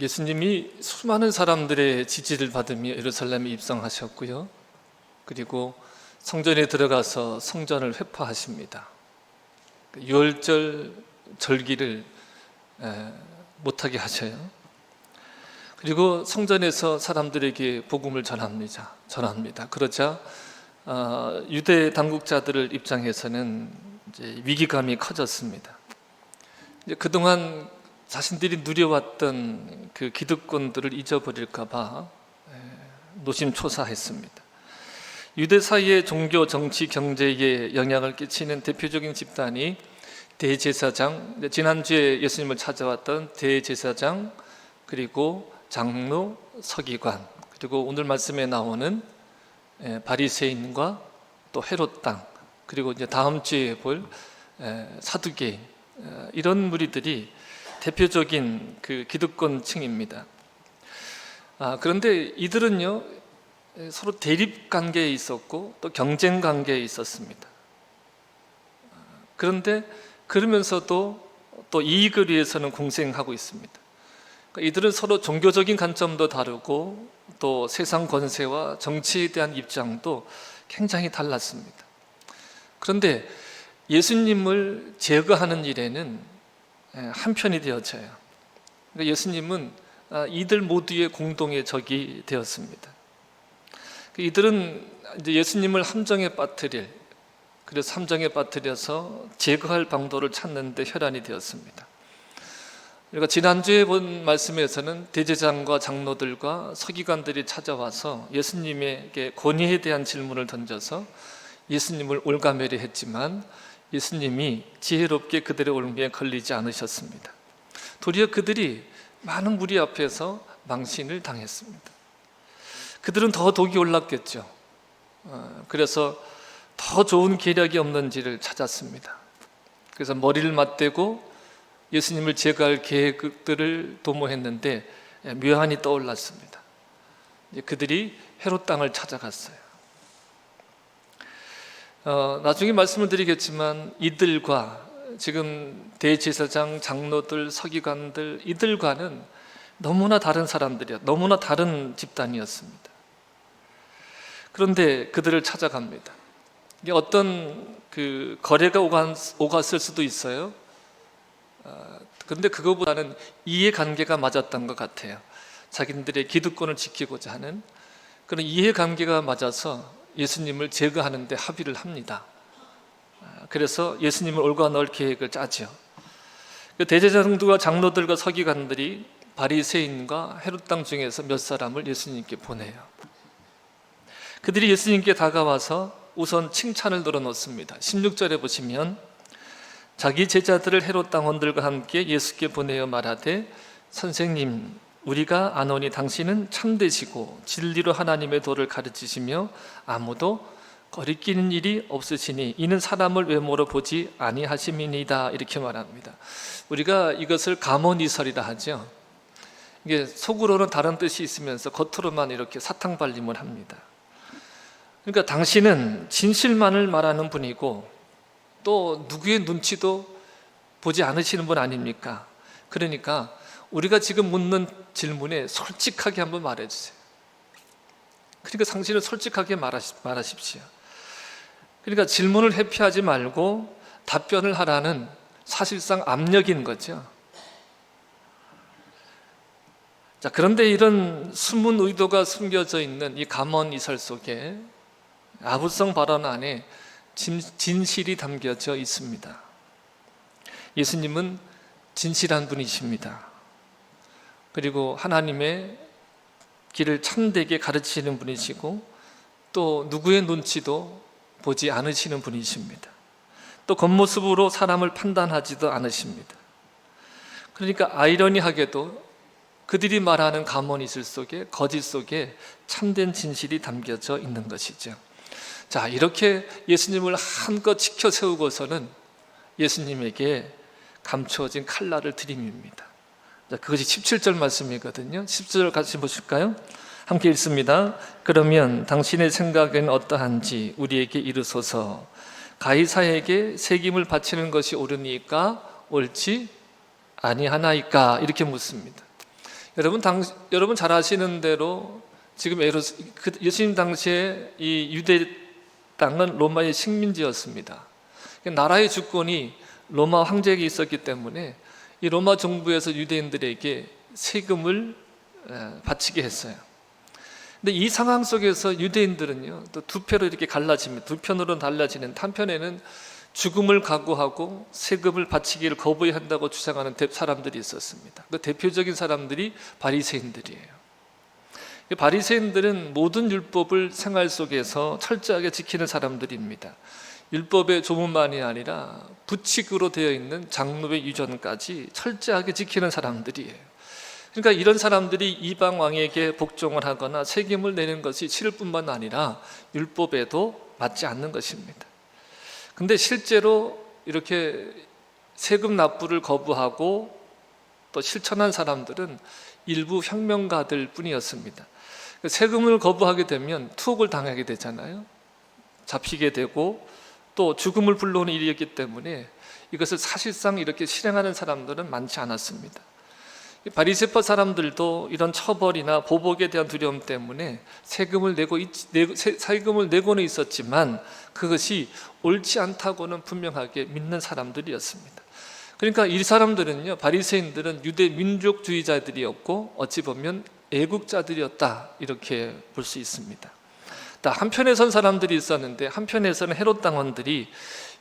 예수님이 수많은 사람들의 지지를 받으며 예루살렘에 입성하셨고요. 그리고 성전에 들어가서 성전을 회파하십니다. 유월절 절기를 못하게 하셔요. 그리고 성전에서 사람들에게 복음을 전합니다. 그러자 유대 당국자들을 입장에서는 이제 위기감이 커졌습니다. 이제 그동안 자신들이 누려왔던 그 기득권들을 잊어버릴까봐 노심초사했습니다. 유대 사이의 종교, 정치, 경제에 영향을 끼치는 대표적인 집단이 대제사장, 지난주에 예수님을 찾아왔던 대제사장, 그리고 장로, 서기관, 그리고 오늘 말씀에 나오는 바리새인과 또 헤롯 땅, 그리고 이제 다음 주에 볼 사두개인, 이런 무리들이 대표적인 그 기득권층입니다. 그런데 이들은요, 서로 대립 관계에 있었고 또 경쟁 관계에 있었습니다. 그런데 그러면서도 또 이익을 위해서는 공생하고 있습니다. 그러니까 이들은 서로 종교적인 관점도 다르고 또 세상 권세와 정치에 대한 입장도 굉장히 달랐습니다. 그런데 예수님을 제거하는 일에는 한편이 되어져요. 그러니까 예수님은 이들 모두의 공동의 적이 되었습니다. 이들은 이제 예수님을 함정에 빠뜨릴, 그래서 함정에 빠뜨려서 제거할 방도를 찾는데 혈안이 되었습니다. 그러니까 지난주에 본 말씀에서는 대제장과 장로들과 서기관들이 찾아와서 예수님에게 권위에 대한 질문을 던져서 예수님을 올가매리했지만 예수님이 지혜롭게 그들의 올무에 걸리지 않으셨습니다. 도리어 그들이 많은 무리 앞에서 망신을 당했습니다. 그들은 더 독이 올랐겠죠. 그래서 더 좋은 계략이 없는지를 찾았습니다. 그래서 머리를 맞대고 예수님을 제거할 계획들을 도모했는데 묘한이 떠올랐습니다. 그들이 헤롯 땅을 찾아갔어요. 나중에 말씀을 드리겠지만 이들과 지금 대제사장, 장로들, 서기관들, 이들과는 너무나 다른 사람들이었, 너무나 다른 집단이었습니다. 그런데 그들을 찾아갑니다. 이게 어떤 그 거래가 오갔을 수도 있어요. 그런데 그거보다는 이해관계가 맞았던 것 같아요. 자기들의 기득권을 지키고자 하는 그런 이해관계가 맞아서 예수님을 제거하는 데 합의를 합니다. 그래서 예수님을 올가 넣을 계획을 짜죠. 대제사장들과 장로들과 서기관들이 바리새인과 헤롯 땅 중에서 몇 사람을 예수님께 보내요. 그들이 예수님께 다가와서 우선 칭찬을 늘어놓습니다. 16절에 보시면 자기 제자들을 헤롯 당원들과 함께 예수께 보내어 말하되 선생님, 우리가 아노니 당신은 참되시고 진리로 하나님의 도를 가르치시며 아무도 거리끼는 일이 없으시니 이는 사람을 외모로 보지 아니하심이니이다, 이렇게 말합니다. 우리가 이것을 가모니설이라 하죠. 이게 속으로는 다른 뜻이 있으면서 겉으로만 이렇게 사탕발림을 합니다. 그러니까 당신은 진실만을 말하는 분이고 또 누구의 눈치도 보지 않으시는 분 아닙니까? 그러니까 우리가 지금 묻는 질문에 솔직하게 한번 말해주세요. 그러니까 당신은 솔직하게 말하십시오. 그러니까 질문을 회피하지 말고 답변을 하라는 사실상 압력인 거죠. 자, 그런데 이런 숨은 의도가 숨겨져 있는 이 가몬이설 속에 아부성 발언 안에 진실이 담겨져 있습니다. 예수님은 진실한 분이십니다. 그리고 하나님의 길을 참되게 가르치시는 분이시고 또 누구의 눈치도 보지 않으시는 분이십니다. 또 겉모습으로 사람을 판단하지도 않으십니다. 그러니까 아이러니하게도 그들이 말하는 가모니설 속에, 거짓 속에 참된 진실이 담겨져 있는 것이죠. 자, 이렇게 예수님을 한껏 지켜 세우고서는 예수님에게 감추어진 칼날을 들이밉니다. 자, 그것이 17절 말씀이거든요. 17절 같이 보실까요? 함께 읽습니다. 그러면 당신의 생각은 어떠한지 우리에게 이르소서. 가이사에게 세김을 바치는 것이 옳으니까 옳지 아니하나이까? 이렇게 묻습니다. 여러분 잘 아시는 대로 지금 예수님 당시에 이 유대 땅은 로마의 식민지였습니다. 나라의 주권이 로마 황제에게 있었기 때문에 이 로마 정부에서 유대인들에게 세금을 바치게 했어요. 근데 이 상황 속에서 유대인들은요, 또 두 표로 이렇게 갈라집니다. 두 편으로 달라지는 한편에는 죽음을 각오하고 세금을 바치기를 거부해야 한다고 주장하는 사람들이 있었습니다. 그 대표적인 사람들이 바리새인들이에요. 바리새인들은 모든 율법을 생활 속에서 철저하게 지키는 사람들입니다. 율법의 조문만이 아니라 부칙으로 되어 있는 장로의 유전까지 철저하게 지키는 사람들이에요. 그러니까 이런 사람들이 이방 왕에게 복종을 하거나 세금을 내는 것이 싫을 뿐만 아니라 율법에도 맞지 않는 것입니다. 근데 실제로 이렇게 세금 납부를 거부하고 또 실천한 사람들은 일부 혁명가들 뿐이었습니다. 세금을 거부하게 되면 투옥을 당하게 되잖아요. 잡히게 되고 또 죽음을 불러오는 일이었기 때문에 이것을 사실상 이렇게 실행하는 사람들은 많지 않았습니다. 바리새파 사람들도 이런 처벌이나 보복에 대한 두려움 때문에 세금을 내고는 있었지만 그것이 옳지 않다고는 분명하게 믿는 사람들이었습니다. 그러니까 이 사람들은요, 바리새인들은 유대 민족주의자들이었고 어찌 보면 애국자들이었다, 이렇게 볼 수 있습니다. 한편에 선 사람들이 있었는데 한편에서는 헤롯 당원들이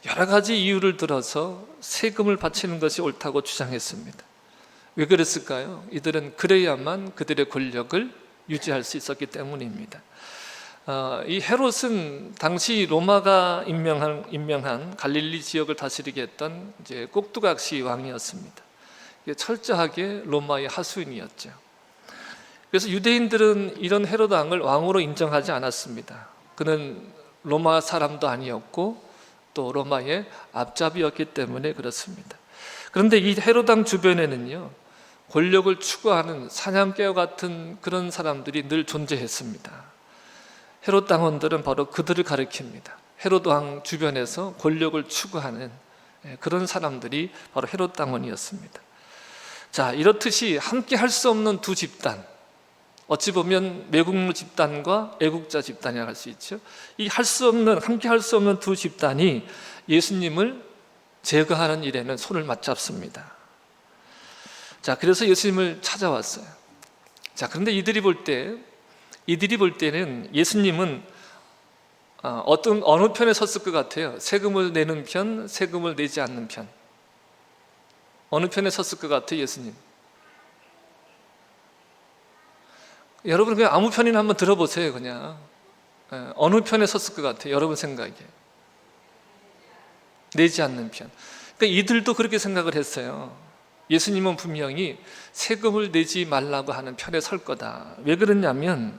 여러 가지 이유를 들어서 세금을 바치는 것이 옳다고 주장했습니다. 왜 그랬을까요? 이들은 그래야만 그들의 권력을 유지할 수 있었기 때문입니다. 이 헤롯은 당시 로마가 임명한 갈릴리 지역을 다스리게 했던 이제 꼭두각시 왕이었습니다. 철저하게 로마의 하수인이었죠. 그래서 유대인들은 이런 헤롯 왕을 왕으로 인정하지 않았습니다. 그는 로마 사람도 아니었고 또 로마의 앞잡이였기 때문에 그렇습니다. 그런데 이 헤롯 왕 주변에는요, 권력을 추구하는 사냥개와 같은 그런 사람들이 늘 존재했습니다. 헤롯 당원들은 바로 그들을 가리킵니다. 헤롯 왕 주변에서 권력을 추구하는 그런 사람들이 바로 헤롯 당원이었습니다. 자, 이렇듯이 함께 할 수 없는 두 집단, 어찌 보면 매국노 집단과 애국자 집단이라고 할 수 있죠. 이 함께 할 수 없는 두 집단이 예수님을 제거하는 일에는 손을 맞잡습니다. 자, 그래서 예수님을 찾아왔어요. 자, 그런데 이들이 볼 때는 예수님은 어느 편에 섰을 것 같아요? 세금을 내는 편, 세금을 내지 않는 편. 어느 편에 섰을 것 같아요, 예수님? 여러분 그냥 아무 편이나 한번 들어보세요, 그냥. 어느 편에 섰을 것 같아요, 여러분 생각에? 내지 않는 편. 그러니까 이들도 그렇게 생각을 했어요. 예수님은 분명히 세금을 내지 말라고 하는 편에 설 거다. 왜 그러냐면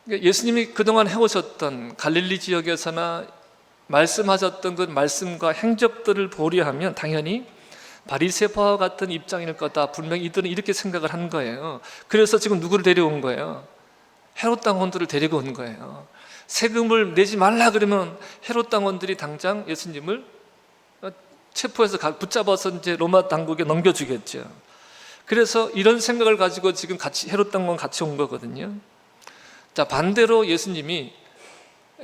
예수님이 그동안 해오셨던 갈릴리 지역에서나 말씀하셨던 그 말씀과 행적들을 보려하면 당연히 바리새파와 같은 입장일 거다. 분명히 이들은 이렇게 생각을 한 거예요. 그래서 지금 누구를 데려온 거예요? 헤롯 당원들을 데리고 온 거예요. 세금을 내지 말라 그러면 헤롯 당원들이 당장 예수님을 체포해서 붙잡아서 이제 로마 당국에 넘겨주겠죠. 그래서 이런 생각을 가지고 지금 헤롯 당원 같이 온 거거든요. 자, 반대로 예수님이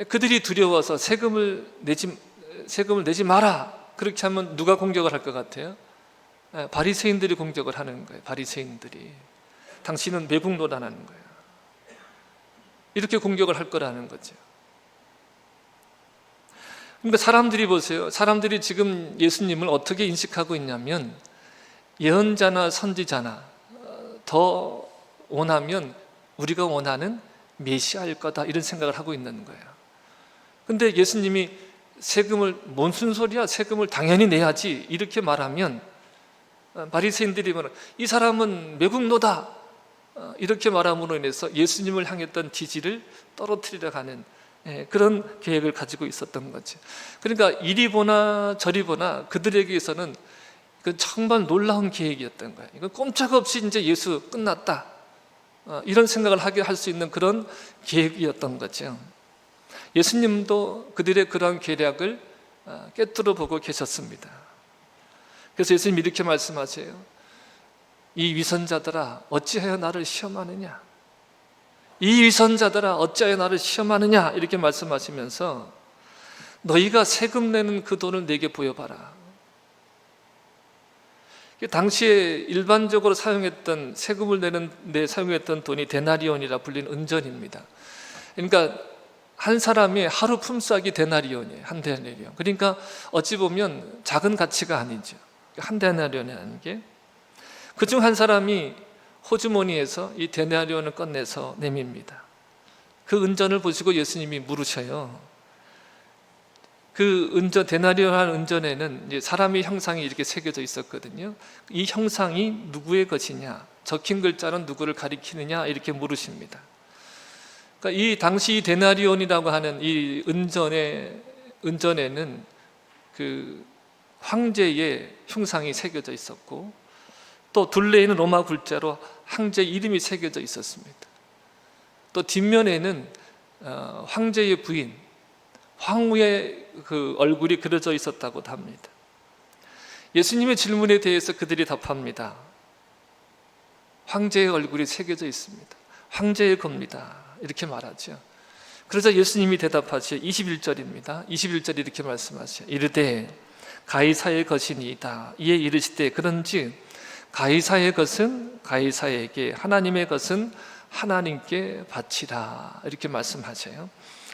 그들이 두려워서 세금을 내지 마라, 그렇게 하면 누가 공격을 할 것 같아요? 바리새인들이 공격을 하는 거예요. 바리새인들이 당신은 매국노라는 거예요. 이렇게 공격을 할 거라는 거죠. 그러니까 사람들이 보세요. 사람들이 지금 예수님을 어떻게 인식하고 있냐면 예언자나 선지자나 더 원하면 우리가 원하는 메시아일 거다, 이런 생각을 하고 있는 거예요. 근데 예수님이 세금을, 뭔 순소리야, 세금을 당연히 내야지, 이렇게 말하면 바리새인들이 이 사람은 매국노다, 이렇게 말함으로 인해서 예수님을 향했던 지지를 떨어뜨리려 하는 그런 계획을 가지고 있었던 거죠. 그러니까 이리 보나 저리 보나 그들에게서는 그 정말 놀라운 계획이었던 거예요. 이거 꼼짝없이 이제 예수 끝났다, 이런 생각을 하게 할 수 있는 그런 계획이었던 거죠. 예수님도 그들의 그러한 계략을 꿰뚫어 보고 계셨습니다. 그래서 예수님이 이렇게 말씀하세요. 이 위선자들아 어찌하여 나를 시험하느냐, 이 위선자들아 어찌하여 나를 시험하느냐 이렇게 말씀하시면서 너희가 세금 내는 그 돈을 내게 보여봐라. 당시에 일반적으로 사용했던, 세금을 내는 데 사용했던 돈이 데나리온이라 불리는 은전입니다. 그러니까 한 사람의 하루 품삯이 데나리온이에요. 한 데나리온. 그러니까 어찌 보면 작은 가치가 아니죠. 한 데나리온이라는 게. 그중 한 사람이 호주머니에서 이 데나리온을 꺼내서 내밉니다. 그 은전을 보시고 예수님이 물으셔요. 그 은전, 데나리온 은전에는 이제 사람의 형상이 이렇게 새겨져 있었거든요. 이 형상이 누구의 것이냐, 적힌 글자는 누구를 가리키느냐 이렇게 물으십니다. 그러니까 이 당시 데나리온이라고 하는 이 은전에는 그 황제의 형상이 새겨져 있었고, 또 둘레에는 로마 글자로 황제 이름이 새겨져 있었습니다. 또 뒷면에는 황제의 부인 황후의 그 얼굴이 그려져 있었다고 합니다. 예수님의 질문에 대해서 그들이 답합니다. 황제의 얼굴이 새겨져 있습니다. 황제의 겁니다. 이렇게 말하죠. 그러자 예수님이 대답하시오. 21절입니다. 21절 이렇게 말씀하시오. 이르되 가이사의 것이니이다. 이에 이르시되 그런즉 가이사의 것은 가이사에게, 하나님의 것은 하나님께 바치라. 이렇게 말씀하세요.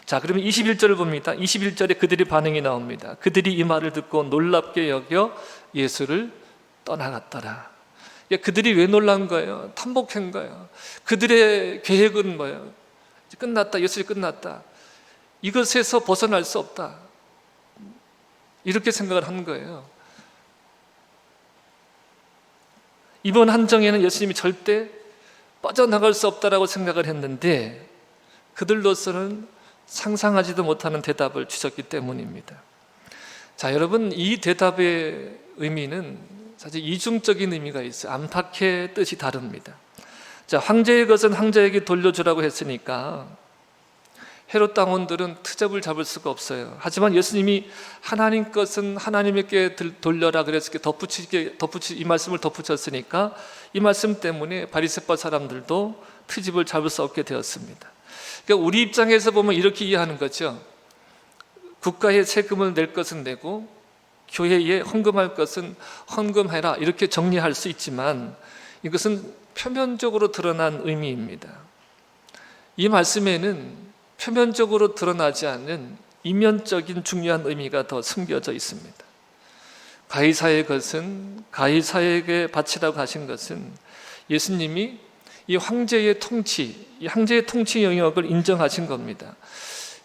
자, 그러면 21절을 봅니다. 21절에 그들의 반응이 나옵니다. 그들이 이 말을 듣고 놀랍게 여겨 예수를 떠나갔더라. 그들이 왜 놀란 거예요? 탐복한 거예요. 그들의 계획은 뭐예요? 끝났다. 예술이 끝났다. 이것에서 벗어날 수 없다. 이렇게 생각을 한 거예요. 이번 한정에는 예수님이 절대 빠져나갈 수 없다라고 생각을 했는데 그들로서는 상상하지도 못하는 대답을 주셨기 때문입니다. 자, 여러분, 이 대답의 의미는 사실 이중적인 의미가 있어요. 안팎의 뜻이 다릅니다. 자, 황제의 것은 황제에게 돌려주라고 했으니까 헤롯 당원들은 트집을 잡을 수가 없어요. 하지만 예수님이 하나님 것은 하나님께 돌려라 그래서 이 말씀을 덧붙였으니까 이 말씀 때문에 바리새파 사람들도 트집을 잡을 수 없게 되었습니다. 그러니까 우리 입장에서 보면 이렇게 이해하는 거죠. 국가에 세금을 낼 것은 내고 교회에 헌금할 것은 헌금해라, 이렇게 정리할 수 있지만 이것은 표면적으로 드러난 의미입니다. 이 말씀에는 표면적으로 드러나지 않는 이면적인 중요한 의미가 더 숨겨져 있습니다. 가이사의 것은 가이사에게 바치라고 하신 것은 예수님이 이 황제의 통치 영역을 인정하신 겁니다.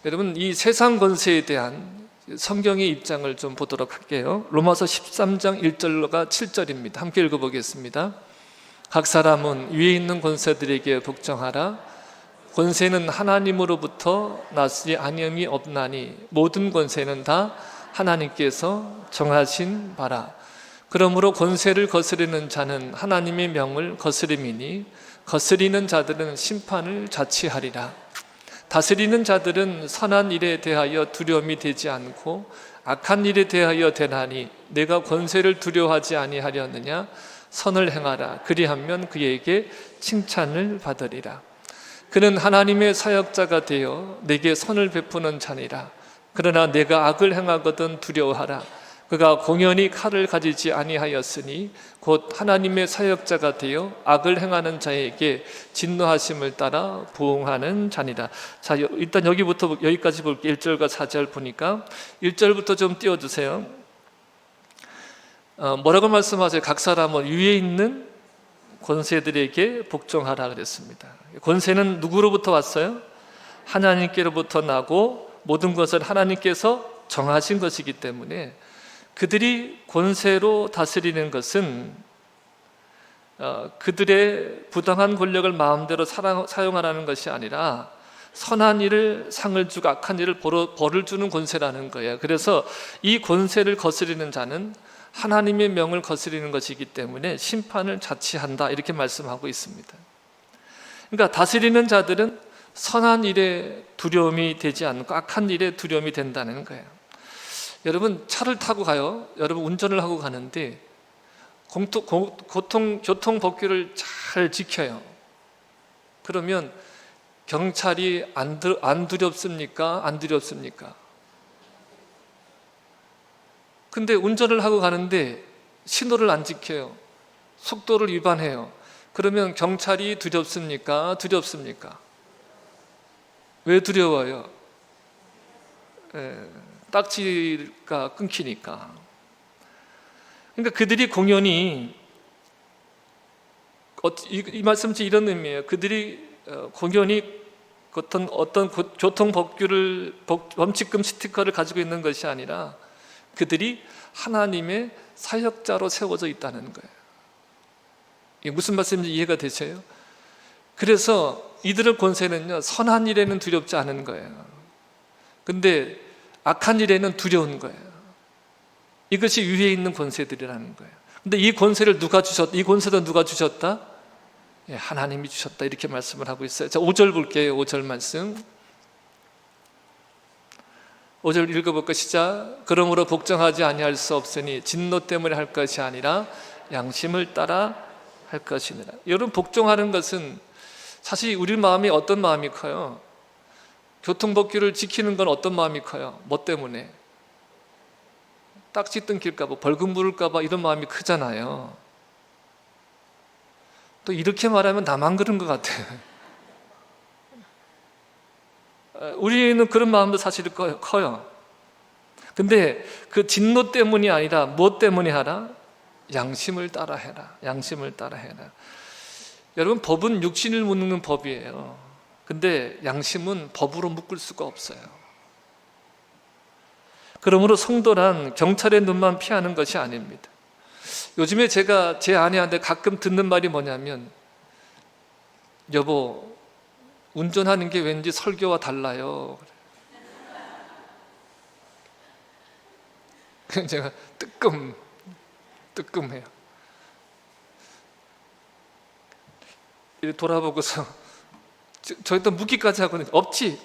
여러분, 이 세상 권세에 대한 성경의 입장을 좀 보도록 할게요. 로마서 13장 1절과 7절입니다. 함께 읽어보겠습니다. 각 사람은 위에 있는 권세들에게 복종하라. 권세는 하나님으로부터 나지 아니함이 없나니 모든 권세는 다 하나님께서 정하신 바라. 그러므로 권세를 거스르는 자는 하나님의 명을 거스림이니 거스리는 자들은 심판을 자취하리라. 다스리는 자들은 선한 일에 대하여 두려움이 되지 않고 악한 일에 대하여 되나니 내가 권세를 두려워하지 아니하려느냐. 선을 행하라. 그리하면 그에게 칭찬을 받으리라. 그는 하나님의 사역자가 되어 내게 선을 베푸는 자니라. 그러나 내가 악을 행하거든 두려워하라. 그가 공연히 칼을 가지지 아니하였으니 곧 하나님의 사역자가 되어 악을 행하는 자에게 진노하심을 따라 부응하는 자니라. 자, 일단 여기까지 볼게요. 1절과 4절 보니까 1절부터 좀 띄워주세요. 뭐라고 말씀하세요? 각 사람은 위에 있는 권세들에게 복종하라 그랬습니다. 권세는 누구로부터 왔어요? 하나님께로부터 나고 모든 것을 하나님께서 정하신 것이기 때문에 그들이 권세로 다스리는 것은 그들의 부당한 권력을 마음대로 사용하라는 것이 아니라 선한 일을 상을 주고 악한 일을 벌을 주는 권세라는 거예요. 그래서 이 권세를 거스리는 자는 하나님의 명을 거스리는 것이기 때문에 심판을 자취한다, 이렇게 말씀하고 있습니다. 그러니까 다스리는 자들은 선한 일에 두려움이 되지 않고 악한 일에 두려움이 된다는 거예요. 여러분, 차를 타고 가요. 여러분 운전을 하고 가는데 교통 법규를 잘 지켜요. 그러면 경찰이 안 두렵습니까? 안 두렵습니까? 근데 운전을 하고 가는데 신호를 안 지켜요. 속도를 위반해요. 그러면 경찰이 두렵습니까? 두렵습니까? 왜 두려워요? 딱지가 끊기니까. 그러니까 그들이 공연히 이 말씀이 이런 의미예요. 그들이 공연히 어떤 교통 법규를 범칙금 스티커를 가지고 있는 것이 아니라 그들이 하나님의 사역자로 세워져 있다는 거예요. 이게 무슨 말씀인지 이해가 되세요? 그래서 이들의 권세는요, 선한 일에는 두렵지 않은 거예요. 근데 악한 일에는 두려운 거예요. 이것이 위에 있는 권세들이라는 거예요. 근데 이 권세를 이 권세도 누가 주셨다? 예, 하나님이 주셨다. 이렇게 말씀을 하고 있어요. 자, 5절 볼게요. 5절 말씀. 5절 읽어볼까? 시작. 그러므로 복종하지 아니할 수 없으니 진노 때문에 할 것이 아니라 양심을 따라 할 것이니라. 여러분, 복종하는 것은 사실 우리 마음이 어떤 마음이 커요? 교통법규를 지키는 건 어떤 마음이 커요? 뭐 때문에? 딱지 끊길까 봐, 벌금 물을까 봐 이런 마음이 크잖아요. 또 이렇게 말하면 나만 그런 것 같아요. 우리는 그런 마음도 사실 커요. 근데 그 진노 때문이 아니라 무엇 때문에 하라? 양심을 따라 해라. 양심을 따라 해라. 여러분, 법은 육신을 묶는 법이에요. 근데 양심은 법으로 묶을 수가 없어요. 그러므로 성도란 경찰의 눈만 피하는 것이 아닙니다. 요즘에 제가 제 아내한테 가끔 듣는 말이 뭐냐면, 여보, 운전하는 게 왠지 설교와 달라요. 그래서 제가 뜨끔해요. 이렇게 돌아보고서 저희도 묻기까지 하거든요. 없지.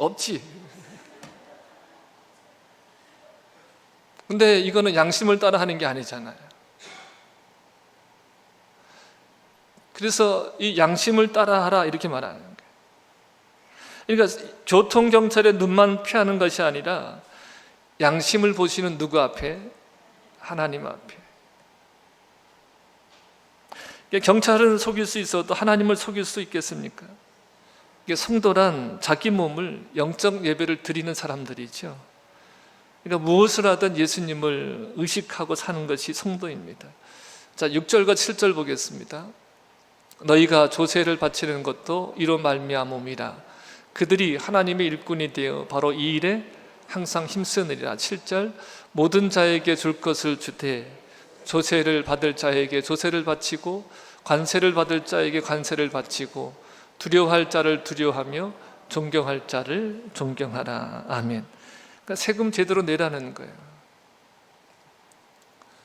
근데 이거는 양심을 따라 하는 게 아니잖아요. 그래서 이 양심을 따라 하라 이렇게 말하는 거예요. 그러니까 교통경찰의 눈만 피하는 것이 아니라 양심을 보시는 누구 앞에? 하나님 앞에. 경찰은 속일 수 있어도 하나님을 속일 수 있겠습니까? 성도란 자기 몸을 영적 예배를 드리는 사람들이죠. 그러니까 무엇을 하든 예수님을 의식하고 사는 것이 성도입니다. 자, 6절과 7절 보겠습니다. 너희가 조세를 바치는 것도 이로 말미암음이라. 그들이 하나님의 일꾼이 되어 바로 이 일에 항상 힘쓰느리라. 7절. 모든 자에게 줄 것을 주되 조세를 받을 자에게 조세를 바치고 관세를 받을 자에게 관세를 바치고 두려워할 자를 두려워하며 존경할 자를 존경하라. 아멘. 그러니까 세금 제대로 내라는 거예요.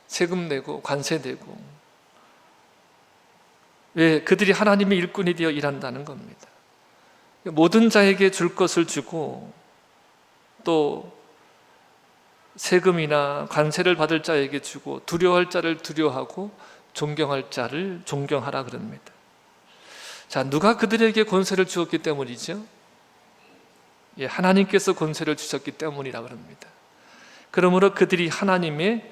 세금 내고 관세 내고. 왜? 그들이 하나님의 일꾼이 되어 일한다는 겁니다. 모든 자에게 줄 것을 주고 또 세금이나 관세를 받을 자에게 주고 두려워할 자를 두려워하고 존경할 자를 존경하라 그럽니다. 자, 누가 그들에게 권세를 주었기 때문이죠? 예, 하나님께서 권세를 주셨기 때문이라 그럽니다. 그러므로 그들이 하나님의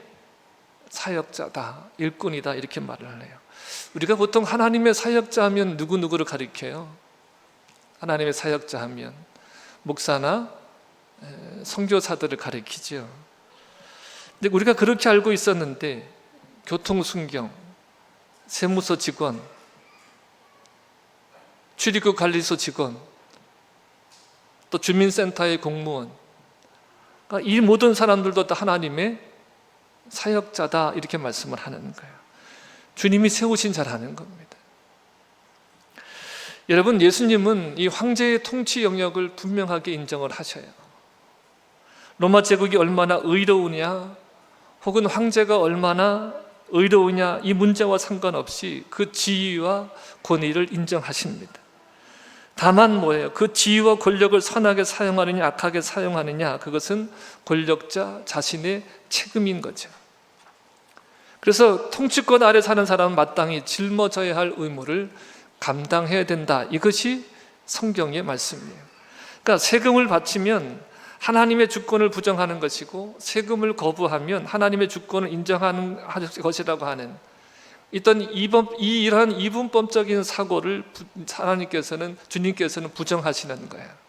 사역자다, 일꾼이다 이렇게 말을 하네요. 우리가 보통 하나님의 사역자 하면 누구누구를 가리켜요? 하나님의 사역자 하면 목사나 선교사들을 가리키죠. 근데 우리가 그렇게 알고 있었는데 교통순경, 세무서 직원, 출입국 관리소 직원, 또 주민센터의 공무원, 그러니까 이 모든 사람들도 다 하나님의 사역자다 이렇게 말씀을 하는 거예요. 주님이 세우신 자라는 겁니다. 여러분, 예수님은 이 황제의 통치 영역을 분명하게 인정을 하셔요. 로마 제국이 얼마나 의로우냐, 혹은 황제가 얼마나 의로우냐, 이 문제와 상관없이 그 지위와 권위를 인정하십니다. 다만 뭐예요? 그 지위와 권력을 선하게 사용하느냐 악하게 사용하느냐, 그것은 권력자 자신의 책임인 거죠. 그래서 통치권 아래 사는 사람은 마땅히 짊어져야 할 의무를 감당해야 된다. 이것이 성경의 말씀이에요. 그러니까 세금을 바치면 하나님의 주권을 부정하는 것이고, 세금을 거부하면 하나님의 주권을 인정하는 것이라고 하는 이러한 이분법적인 사고를 주님께서는 부정하시는 거예요.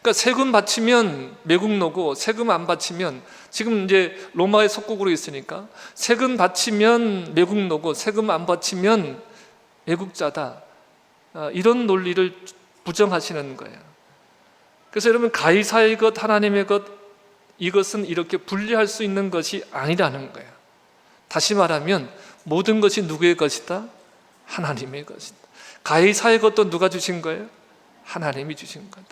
그러니까 세금 바치면 매국노고, 세금 안 바치면, 지금 이제 로마의 속국으로 있으니까 세금 바치면 매국노고 세금 안 바치면 애국자다, 이런 논리를 부정하시는 거예요. 그래서 여러분, 가이사의 것 하나님의 것, 이것은 이렇게 분리할 수 있는 것이 아니라는 거예요. 다시 말하면 모든 것이 누구의 것이다? 하나님의 것이다. 가이사의 것도 누가 주신 거예요? 하나님이 주신 거다.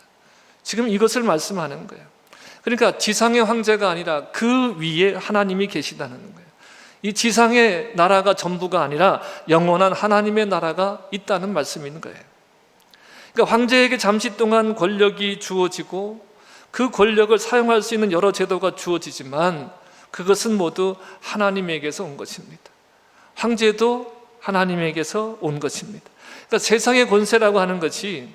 지금 이것을 말씀하는 거예요. 그러니까 지상의 황제가 아니라 그 위에 하나님이 계시다는 거예요. 이 지상의 나라가 전부가 아니라 영원한 하나님의 나라가 있다는 말씀인 거예요. 그러니까 황제에게 잠시 동안 권력이 주어지고 그 권력을 사용할 수 있는 여러 제도가 주어지지만 그것은 모두 하나님에게서 온 것입니다. 황제도 하나님에게서 온 것입니다. 그러니까 세상의 권세라고 하는 것이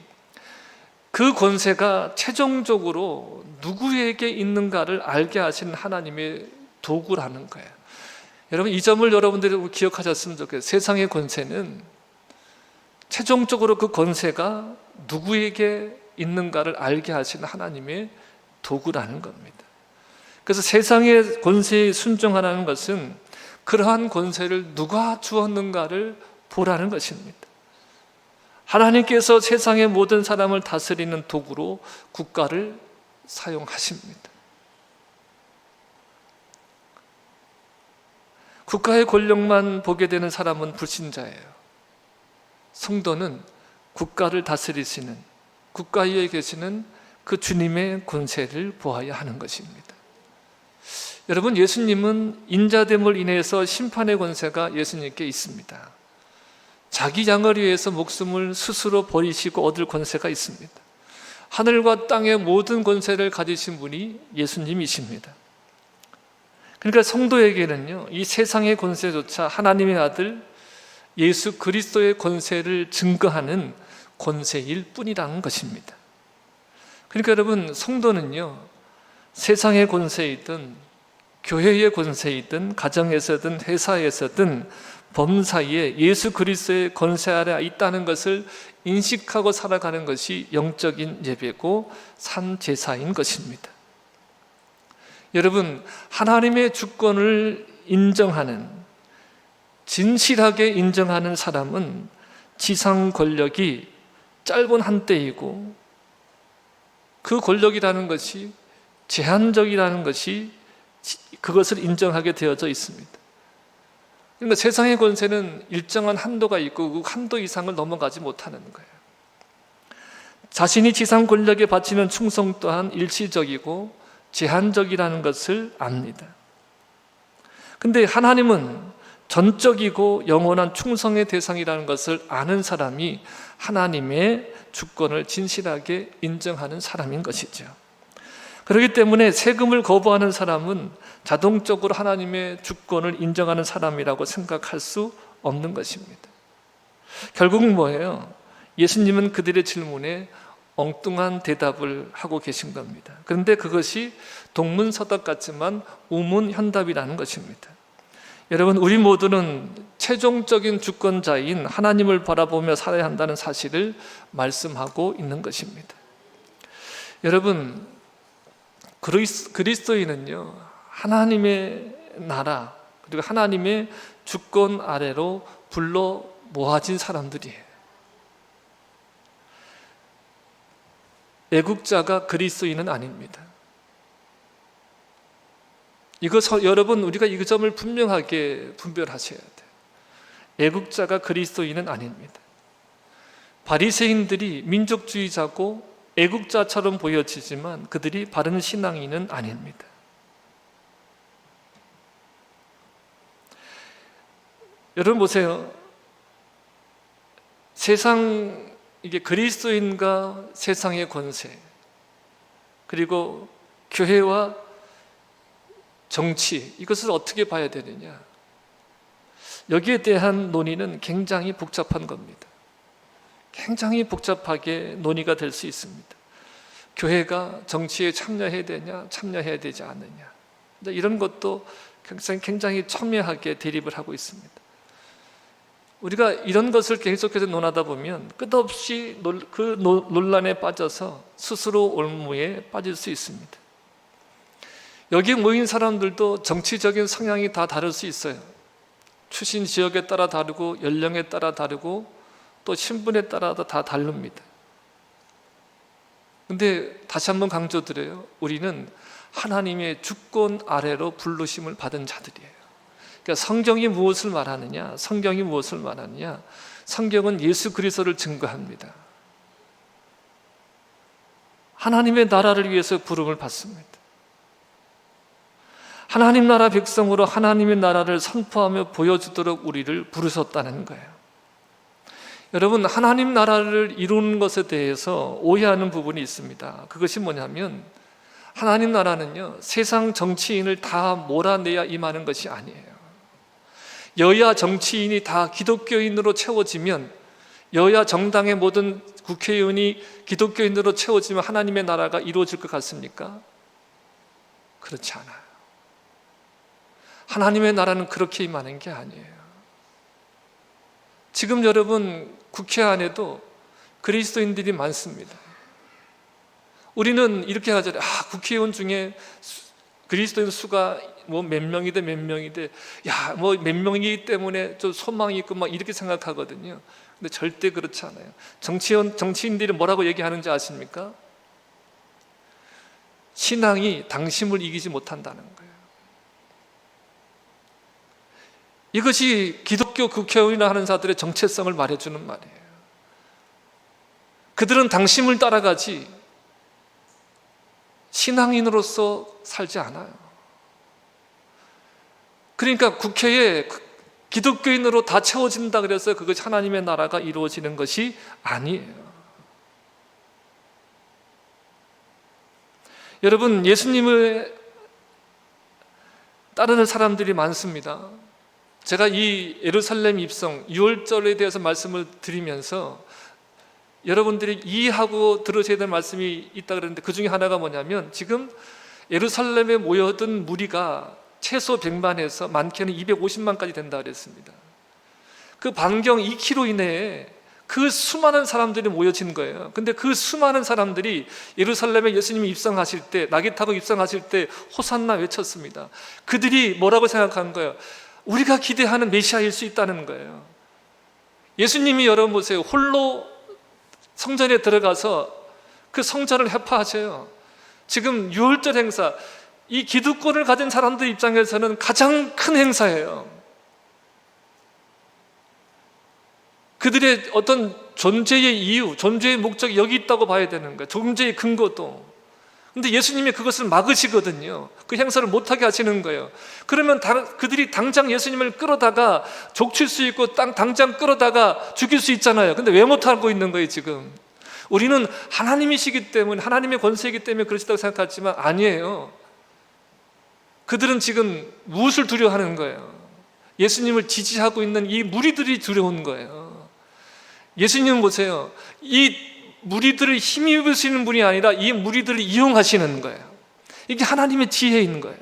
그 권세가 최종적으로 누구에게 있는가를 알게 하시는 하나님의 도구라는 거예요. 여러분, 이 점을 여러분들이 기억하셨으면 좋겠어요. 세상의 권세는 최종적으로 그 권세가 누구에게 있는가를 알게 하시는 하나님의 도구라는 겁니다. 그래서 세상의 권세에 순종하라는 것은 그러한 권세를 누가 주었는가를 보라는 것입니다. 하나님께서 세상의 모든 사람을 다스리는 도구로 국가를 사용하십니다. 국가의 권력만 보게 되는 사람은 불신자예요. 성도는 국가를 다스리시는, 국가 위에 계시는 그 주님의 권세를 보아야 하는 것입니다. 여러분, 예수님은 인자됨을 인해서 심판의 권세가 예수님께 있습니다. 자기 양을 위해서 목숨을 스스로 버리시고 얻을 권세가 있습니다. 하늘과 땅의 모든 권세를 가지신 분이 예수님이십니다. 그러니까 성도에게는요, 이 세상의 권세조차 하나님의 아들 예수 그리스도의 권세를 증거하는 권세일 뿐이라는 것입니다. 그러니까 여러분, 성도는요, 세상의 권세이든 교회의 권세이든 가정에서든 회사에서든 범사에 예수 그리스도의 권세 아래 있다는 것을 인식하고 살아가는 것이 영적인 예배고 산 제사인 것입니다. 여러분, 하나님의 주권을 인정하는, 진실하게 인정하는 사람은 지상 권력이 짧은 한때이고 그 권력이라는 것이 제한적이라는 것이 그것을 인정하게 되어져 있습니다. 그러니까 세상의 권세는 일정한 한도가 있고 그 한도 이상을 넘어가지 못하는 거예요. 자신이 지상 권력에 바치는 충성 또한 일시적이고 제한적이라는 것을 압니다. 근데 하나님은 전적이고 영원한 충성의 대상이라는 것을 아는 사람이 하나님의 주권을 진실하게 인정하는 사람인 것이죠. 그렇기 때문에 세금을 거부하는 사람은 자동적으로 하나님의 주권을 인정하는 사람이라고 생각할 수 없는 것입니다. 결국은 뭐예요? 예수님은 그들의 질문에 엉뚱한 대답을 하고 계신 겁니다. 그런데 그것이 동문서답 같지만 우문현답이라는 것입니다. 여러분, 우리 모두는 최종적인 주권자인 하나님을 바라보며 살아야 한다는 사실을 말씀하고 있는 것입니다. 여러분, 그리스도인은요, 하나님의 나라 그리고 하나님의 주권 아래로 불러 모아진 사람들이에요. 애국자가 그리스도인은 아닙니다. 여러분, 우리가 이 점을 분명하게 분별하셔야 돼요. 애국자가 그리스도인은 아닙니다. 바리새인들이 민족주의자고 애국자처럼 보여지지만 그들이 바른 신앙인은 아닙니다. 여러분 보세요. 이게 그리스도인과 세상의 권세, 그리고 교회와 정치, 이것을 어떻게 봐야 되느냐? 여기에 대한 논의는 굉장히 복잡한 겁니다. 굉장히 복잡하게 논의가 될 수 있습니다. 교회가 정치에 참여해야 되냐, 참여해야 되지 않느냐, 이런 것도 굉장히 첨예하게 대립을 하고 있습니다. 우리가 이런 것을 계속해서 논하다 보면 끝없이 그 논란에 빠져서 스스로 올무에 빠질 수 있습니다. 여기 모인 사람들도 정치적인 성향이 다 다를 수 있어요. 출신 지역에 따라 다르고 연령에 따라 다르고 또 신분에 따라도 다 다릅니다. 근데 다시 한번 강조드려요. 우리는 하나님의 주권 아래로 부르심을 받은 자들이에요. 그러니까 성경이 무엇을 말하느냐? 성경이 무엇을 말하느냐? 성경은 예수 그리스도를 증거합니다. 하나님의 나라를 위해서 부름을 받습니다. 하나님 나라 백성으로 하나님의 나라를 선포하며 보여주도록 우리를 부르셨다는 거예요. 여러분, 하나님 나라를 이루는 것에 대해서 오해하는 부분이 있습니다. 그것이 뭐냐면 하나님 나라는요, 세상 정치인을 다 몰아내야 임하는 것이 아니에요. 여야 정치인이 다 기독교인으로 채워지면, 여야 정당의 모든 국회의원이 기독교인으로 채워지면 하나님의 나라가 이루어질 것 같습니까? 그렇지 않아요. 하나님의 나라는 그렇게 임하는 게 아니에요. 지금 여러분, 국회 안에도 그리스도인들이 많습니다. 우리는 이렇게 하잖아요. 국회의원 중에 그리스도인 수가 뭐 몇 명이대 몇 명이대, 뭐 몇 명이기 때문에 좀 소망이 있고 막 이렇게 생각하거든요. 근데 절대 그렇지 않아요. 정치인들이 뭐라고 얘기하는지 아십니까? 신앙이 당심을 이기지 못한다는 거예요. 이것이 기독교 국회의원이나 하는 자들의 정체성을 말해주는 말이에요. 그들은 당심을 따라가지 신앙인으로서 살지 않아요. 그러니까 국회에 기독교인으로 다 채워진다 그래서 그것이 하나님의 나라가 이루어지는 것이 아니에요. 여러분, 예수님을 따르는 사람들이 많습니다. 제가 이 예루살렘 입성 6월절에 대해서 말씀을 드리면서 여러분들이 이해하고 들으셔야 될 말씀이 있다 그랬는데, 그 중에 하나가 뭐냐면, 지금 예루살렘에 모여든 무리가 최소 100만에서 많게는 250만까지 된다 그랬습니다. 그 반경 2km 이내에 그 수많은 사람들이 모여진 거예요. 근데 그 수많은 사람들이 예루살렘에 예수님이 입성하실 때, 낙이 타고 입성하실 때 호산나 외쳤습니다. 그들이 뭐라고 생각한 거예요? 우리가 기대하는 메시아일 수 있다는 거예요. 예수님이 여러분 보세요. 홀로 성전에 들어가서 그 성전을 해파하셔요. 지금 6월절 행사, 이 기득권을 가진 사람들 입장에서는 가장 큰 행사예요. 그들의 어떤 존재의 이유, 존재의 목적이 여기 있다고 봐야 되는 거예요. 존재의 근거도. 근데 예수님이 그것을 막으시거든요. 그 행사를 못하게 하시는 거예요. 그러면 그들이 당장 예수님을 끌어다가 족칠 수 있고 당장 끌어다가 죽일 수 있잖아요. 근데 왜 못하고 있는 거예요 지금? 우리는 하나님이시기 때문에, 하나님의 권세이기 때문에 그러시다고 생각하지만 아니에요. 그들은 지금 무엇을 두려워하는 거예요? 예수님을 지지하고 있는 이 무리들이 두려운 거예요. 예수님 보세요. 이 무리들을 힘입으시는 분이 아니라 이 무리들을 이용하시는 거예요. 이게 하나님의 지혜인 거예요.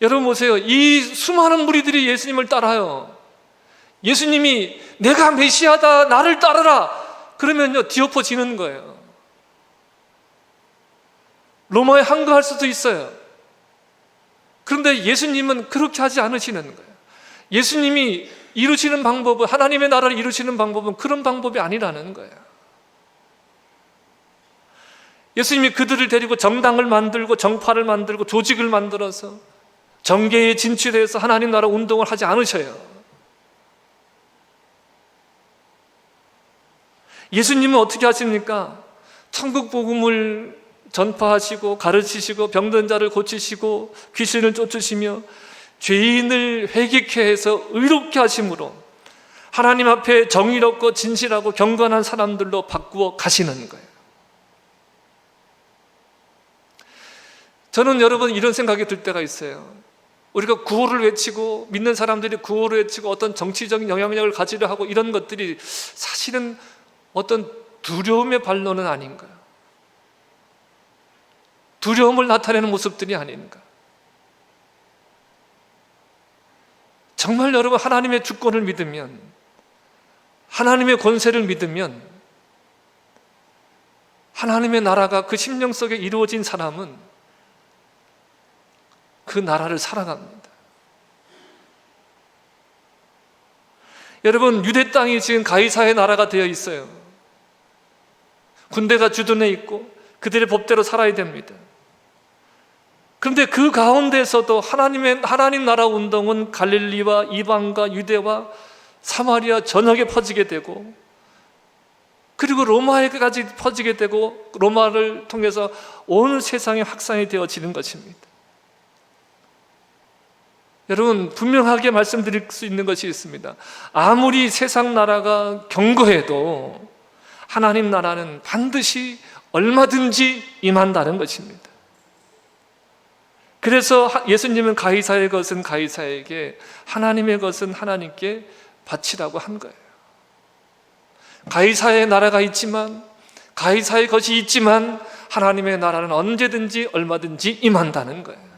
여러분 보세요. 이 수많은 무리들이 예수님을 따라요. 예수님이 내가 메시아다, 나를 따르라 그러면요 뒤엎어지는 거예요. 로마에 항거할 수도 있어요. 그런데 예수님은 그렇게 하지 않으시는 거예요. 예수님이 이루시는 방법은, 하나님의 나라를 이루시는 방법은 그런 방법이 아니라는 거예요. 예수님이 그들을 데리고 정당을 만들고 정파를 만들고 조직을 만들어서 정계에 진출해서 하나님 나라 운동을 하지 않으셔요. 예수님은 어떻게 하십니까? 천국 복음을 전파하시고 가르치시고 병든 자를 고치시고 귀신을 쫓으시며 죄인을 회개케 해서 의롭게 하심으로 하나님 앞에 정의롭고 진실하고 경건한 사람들로 바꾸어 가시는 거예요. 저는 여러분 이런 생각이 들 때가 있어요. 우리가 구호를 외치고 믿는 사람들이 구호를 외치고 어떤 정치적인 영향력을 가지려 하고 이런 것들이 사실은 어떤 두려움의 반론은 아닌가? 두려움을 나타내는 모습들이 아닌가? 정말 여러분 하나님의 주권을 믿으면, 하나님의 권세를 믿으면 하나님의 나라가 그 심령 속에 이루어진 사람은 그 나라를 살아갑니다. 여러분, 유대 땅이 지금 가이사의 나라가 되어 있어요. 군대가 주둔해 있고 그들의 법대로 살아야 됩니다. 그런데 그 가운데서도 하나님 나라 운동은 갈릴리와 이방과 유대와 사마리아 전역에 퍼지게 되고, 그리고 로마에까지 퍼지게 되고, 로마를 통해서 온 세상에 확산이 되어지는 것입니다. 여러분, 분명하게 말씀드릴 수 있는 것이 있습니다. 아무리 세상 나라가 견고해도 하나님 나라는 반드시 얼마든지 임한다는 것입니다. 그래서 예수님은 가이사의 것은 가이사에게, 하나님의 것은 하나님께 바치라고 한 거예요. 가이사의 나라가 있지만, 가이사의 것이 있지만 하나님의 나라는 언제든지 얼마든지 임한다는 거예요.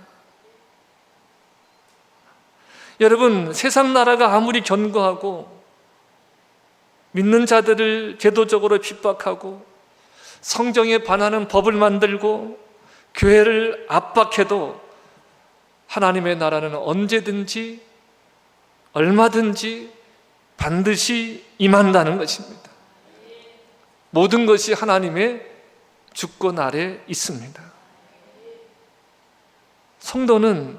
여러분, 세상 나라가 아무리 견고하고 믿는 자들을 제도적으로 핍박하고 성경에 반하는 법을 만들고 교회를 압박해도 하나님의 나라는 언제든지 얼마든지 반드시 임한다는 것입니다. 모든 것이 하나님의 주권 아래 있습니다. 성도는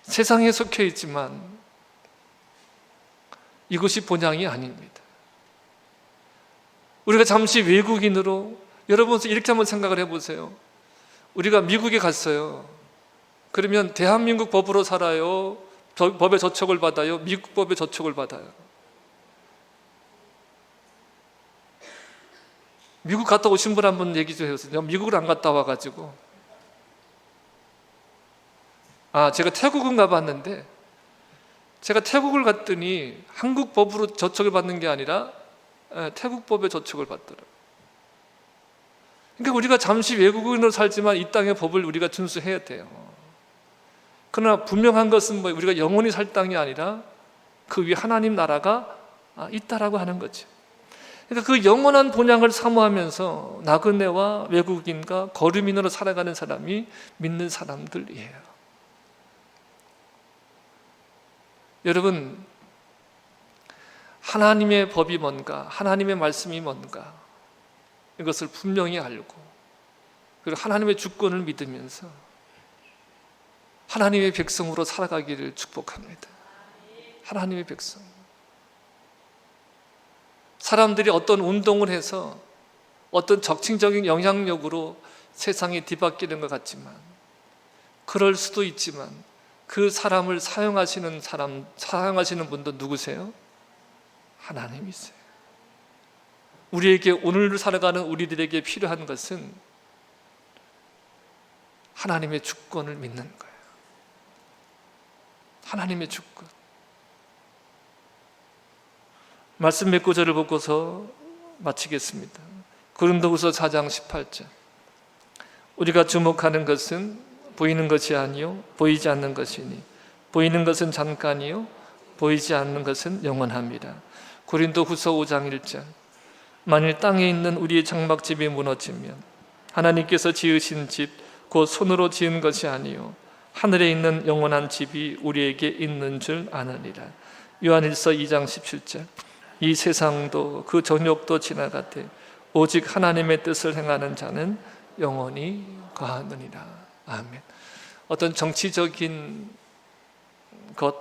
세상에 속해 있지만 이것이 본향이 아닙니다. 우리가 잠시 외국인으로, 여러분 이렇게 한번 생각을 해보세요. 우리가 미국에 갔어요. 그러면 대한민국 법으로 살아요? 법의 저촉을 받아요? 미국 법의 저촉을 받아요? 미국 갔다 오신 분 한번 얘기 좀 해보세요. 미국을 안 갔다 와가지고, 제가 태국은 가봤는데, 제가 태국을 갔더니 한국 법으로 저촉을 받는 게 아니라 태국 법의 저촉을 받더라고요. 그러니까 우리가 잠시 외국인으로 살지만 이 땅의 법을 우리가 준수해야 돼요. 그러나 분명한 것은 우리가 영원히 살 땅이 아니라 그 위에 하나님 나라가 있다라고 하는 거죠. 그러니까 그 영원한 본향을 사모하면서 나그네와 외국인과 거류민으로 살아가는 사람이 믿는 사람들이에요. 여러분, 하나님의 법이 뭔가, 하나님의 말씀이 뭔가, 이것을 분명히 알고, 그리고 하나님의 주권을 믿으면서 하나님의 백성으로 살아가기를 축복합니다. 하나님의 백성. 사람들이 어떤 운동을 해서 어떤 적칭적인 영향력으로 세상이 뒤바뀌는 것 같지만, 그럴 수도 있지만 그 사람을 사용하시는 분도 누구세요? 하나님이세요. 우리에게, 오늘 살아가는 우리들에게 필요한 것은 하나님의 주권을 믿는 거예요. 하나님의 주권. 말씀 몇 구절을 보고서 마치겠습니다. 고린도후서 4장 18절. 우리가 주목하는 것은 보이는 것이 아니요 보이지 않는 것이니, 보이는 것은 잠깐이요 보이지 않는 것은 영원합니다. 고린도후서 5장 1절. 만일 땅에 있는 우리의 장막집이 무너지면 하나님께서 지으신 집 곧 손으로 지은 것이 아니요 하늘에 있는 영원한 집이 우리에게 있는 줄 아느니라. 요한일서 2장 17절. 이 세상도 그 정욕도 지나가되 오직 하나님의 뜻을 행하는 자는 영원히 거하느니라. 아멘. 어떤 정치적인 것,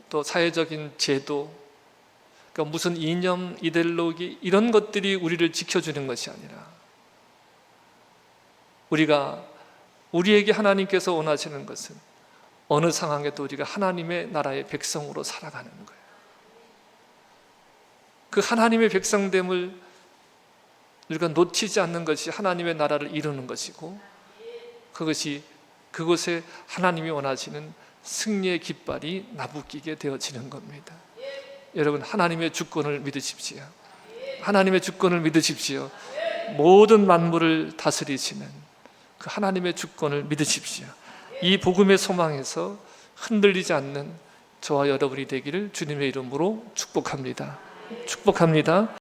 또 사회적인 제도, 그러니까 무슨 이념, 이데올로기, 이런 것들이 우리를 지켜주는 것이 아니라, 우리에게 하나님께서 원하시는 것은 어느 상황에도 우리가 하나님의 나라의 백성으로 살아가는 거예요. 그 하나님의 백성됨을 우리가 놓치지 않는 것이 하나님의 나라를 이루는 것이고, 그것에 하나님이 원하시는 승리의 깃발이 나부끼게 되어지는 겁니다. 여러분, 하나님의 주권을 믿으십시오. 하나님의 주권을 믿으십시오. 모든 만물을 다스리시는 그 하나님의 주권을 믿으십시오. 이 복음의 소망에서 흔들리지 않는 저와 여러분이 되기를 주님의 이름으로 축복합니다. 축복합니다.